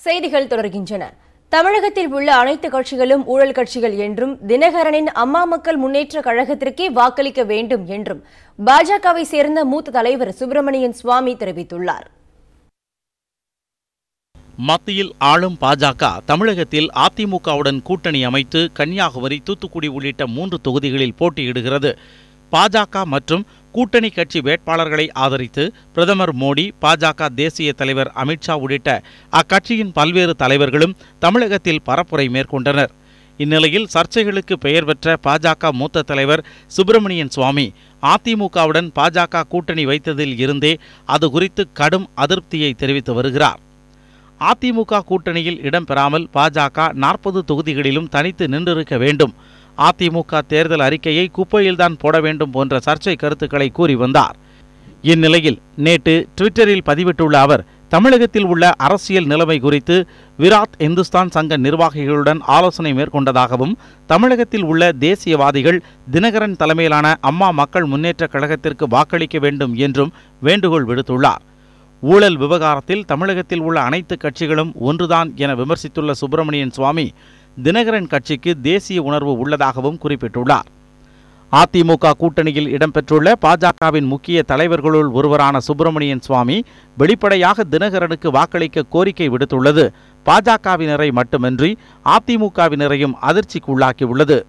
செய்திகள் தொடர்கின்றன. தமிழகத்தில் உள்ள அனைத்து கட்சிகளும் ஊழல் கட்சிகள் என்றும் தினகரனின் அம்மா மக்கள் முன்னேற்ற கழகத்திற்கே வாக்களிக்க வேண்டும் என்றும் பாஜகவை சேர்ந்த மூத்த தலைவர் சுப்பிரமணியன் சுவாமி தெரிவித்துள்ளார். மத்தியில் ஆளும் பாஜக தமிழகத்தில் அதிமுகவுடன் கூட்டணி அமைத்து கன்னியாகுமரி, தூத்துக்குடி உள்ளிட்ட 3 தொகுதிகளில் போட்டியிடுகிறது. பாஜக மற்றும் கூட்டணி கட்சி வேட்பாளர்களை ஆதரித்து பிரதமர் மோடி, பாஜக தேசிய தலைவர் அமித்ஷா உள்ளிட்ட அக்கட்சியின் பல்வேறு தலைவர்களும் தமிழகத்தில் பரப்புரை மேற்கொண்டனர். இந்நிலையில் சர்ச்சைகளுக்கு பெயர் பெற்ற பாஜக மூத்த தலைவர் சுப்பிரமணியன் சுவாமி அதிமுகவுடன் பாஜக கூட்டணி வைத்ததில் இருந்தே அது குறித்து கடும் அதிருப்தியை தெரிவித்து வருகிறார். அதிமுக கூட்டணியில் இடம்பெறாமல் பாஜக 40 தொகுதிகளிலும் தனித்து நின்றிருக்க வேண்டும், அதிமுக தேர்தல் அறிக்கையை குப்பையில்தான் போட வேண்டும் போன்ற சர்ச்சை கருத்துக்களை கூறி வந்தார். இந்நிலையில் நேற்று ட்விட்டரில் பதிவிட்டுள்ள அவர், தமிழகத்தில் உள்ள அரசியல் நிலைமை குறித்து விராத் இந்துஸ்தான் சங்க நிர்வாகிகளுடன் ஆலோசனை மேற்கொண்டதாகவும், தமிழகத்தில் உள்ள தேசியவாதிகள் தினகரன் தலைமையிலான அம்மா மக்கள் முன்னேற்ற கழகத்திற்கு வாக்களிக்க வேண்டும் என்றும் வேண்டுகோள் விடுத்துள்ளார். ஊழல் விவகாரத்தில் தமிழகத்தில் உள்ள அனைத்து கட்சிகளும் ஒன்றுதான் என விமர்சித்துள்ள சுப்பிரமணியன் சுவாமி, தினகரன் கட்சிக்கு தேசிய உணர்வு உள்ளதாகவும் குறிப்பிட்டுள்ளார். அதிமுக கூட்டணியில் இடம்பெற்றுள்ள பாஜகவின் முக்கிய தலைவர்களுள் ஒருவரான சுப்பிரமணியன் சுவாமி வெளிப்படையாக தினகரனுக்கு வாக்களிக்க கோரிக்கை விடுத்துள்ளது பாஜகவினரை மட்டுமின்றி அதிமுகவினரையும் அதிர்ச்சிக்குள்ளாக்கியுள்ளது.